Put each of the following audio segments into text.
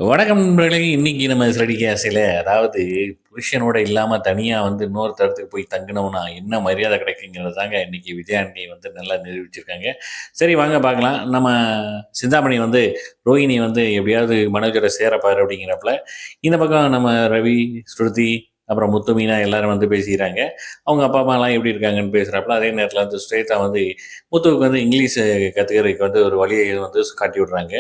வணக்கம் நண்பர்களே! இன்னைக்கு நம்ம ஸ்டடி கேஸில அதாவது புருஷனோட இல்லாம தனியா வந்து இன்னொரு இடத்துக்கு போய் தங்குனோம்னா, என்ன மரியாதை கிடைக்குங்கிறது தாங்க இன்னைக்கு விஜய் ஆண்டனி வந்து நல்லா நிரூபிச்சிருக்காங்க. சரி வாங்க பார்க்கலாம். நம்ம சிந்தாமணி வந்து ரோஹிணி வந்து எப்படியாவது மனோஜோட சேரப்பாரு அப்படிங்கிறாப்புல. இந்த பக்கம் நம்ம ரவி, ஸ்ருதி, அப்புறம் முத்து, மீனா எல்லாரும் வந்து பேசிக்கிறாங்க. அவங்க அப்பா, அம்மாலாம் எப்படி இருக்காங்கன்னு பேசுறாப்புல. அதே நேரத்தில வந்து ஸ்ட்ரெய்ட்டா வந்து முத்துவுக்கு வந்து இங்கிலீஷ் கத்துக்கிறதுக்கு வந்து ஒரு வழிய வந்து காட்டி விடுறாங்க.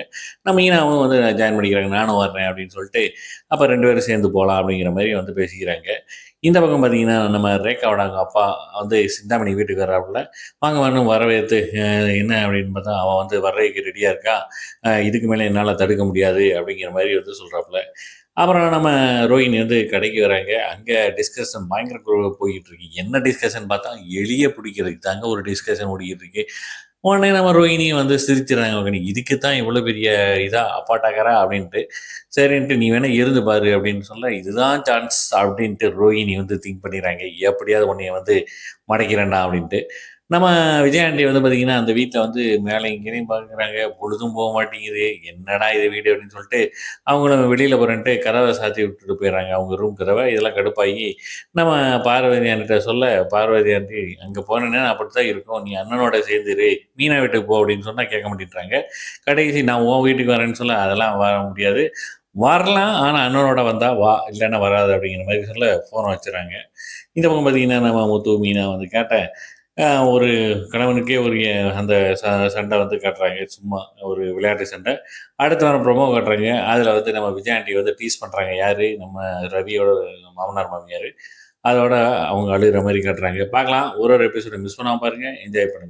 நம்ம மீனாவும் வந்து ஜாயின் பண்ணிக்கிறாங்க. நானும் வர்றேன் அப்படின்னு சொல்லிட்டு, அப்ப 2 பேரும் சேர்ந்து போலாம் அப்படிங்கிற மாரி வந்து பேசிக்கிறாங்க. இந்த பக்கம் பார்த்தீங்கன்னா, நம்ம ரேகாவோட அவங்க அப்பா வந்து சிந்தாமணி வீட்டுக்கு வர்றாப்புல. வாங்க வான்னு வரவேத்து, என்ன அப்படின்னு பார்த்தா, அவ வந்து வர்றதுக்கு ரெடியா இருக்கா. இதுக்கு மேல என்னால தடுக்க முடியாது அப்படிங்கிற மாரி வந்து சொல்றாப்புல. அப்புறம் நம்ம ரோஹிணி வந்து கடைக்கு வராங்க. அங்க டிஸ்கஷன் பயங்கர போய்க்கிட்டு இருக்கு. என்ன டிஸ்கஷன் பார்த்தா, எலிய பிடிக்கிறதுக்கு தாங்க ஒரு டிஸ்கஷன் ஓடிக்கிட்டு இருக்கு. உடனே நம்ம ரோஹிணியும் வந்து சிரிச்சுறாங்க. உடனே இதுக்கு தான் இவ்வளோ பெரிய இதா அப்பாட்டாக்கரா அப்படின்ட்டு. சரின்ட்டு நீ வேணா இருந்து பாரு அப்படின்னு சொல்ல, இதுதான் சான்ஸ் அப்படின்ட்டு ரோஹிணி வந்து திங்க் பண்ணிடுறாங்க. எப்படியாவது உன்னைய வந்து மடக்கிறேன்டா அப்படின்ட்டு. நம்ம விஜயாண்டி வந்து பார்த்தீங்கன்னா, அந்த வீட்ல வந்து மேலேயும் கீழயும் பார்க்குறாங்க. பொழுதும் போக மாட்டேங்குது. என்னடா இது வீடு அப்படின்னு சொல்லிட்டு, அவங்களும் வெளியில போறேன்ட்டு கதவ சாத்தி விட்டுட்டு போயிடுறாங்க. அவங்க ரூம் கதவ. இதெல்லாம் கடுப்பாகி நம்ம பார்வதி ஆன்ட்டிட்ட சொல்ல, பார்வதி ஆன்ட்டி, "அங்க போனேன்னா அப்படித்தான் இருக்கும். நீ அண்ணனோட சேர்ந்து இரு. மீனா வீட்டுக்கு போ" அப்படின்னு சொன்னா கேட்க மாட்டேன்றாங்க. கடைசி நான் உன் வீட்டுக்கு வரேன்னு சொல்ல, அதெல்லாம் வர முடியாது. வரலாம். ஆனா அண்ணனோட வந்தா வா, இல்லன்னா வராத அப்படிங்கிற மாரி சொல்ல ஃபோன வச்சுர்றாங்க. இந்த பக்கம் பார்த்தீங்கன்னா, நம்ம முத்து, மீனா வந்து கேட்ட, ஒரு கணவனுக்கே உரிய அந்த சண்டை வந்து காட்டுறாங்க. சும்மா ஒரு விளையாட்டு சண்டை. அடுத்த வாரம் ப்ரொமோ காட்டுறாங்க. அதில வந்து நம்ம விஜய் ஆண்டி வந்து டீஸ் பண்றாங்க. யாரு? நம்ம ரவியோட மாமனார், மாமியாரு. அதோட அவங்க அழுகுற மாரி காட்டுறாங்க. பார்க்கலாம். ஒரு ஒரு எபிசோட மிஸ் பண்ணாம பாருங்க. என்ஜாய் பண்ணுங்க.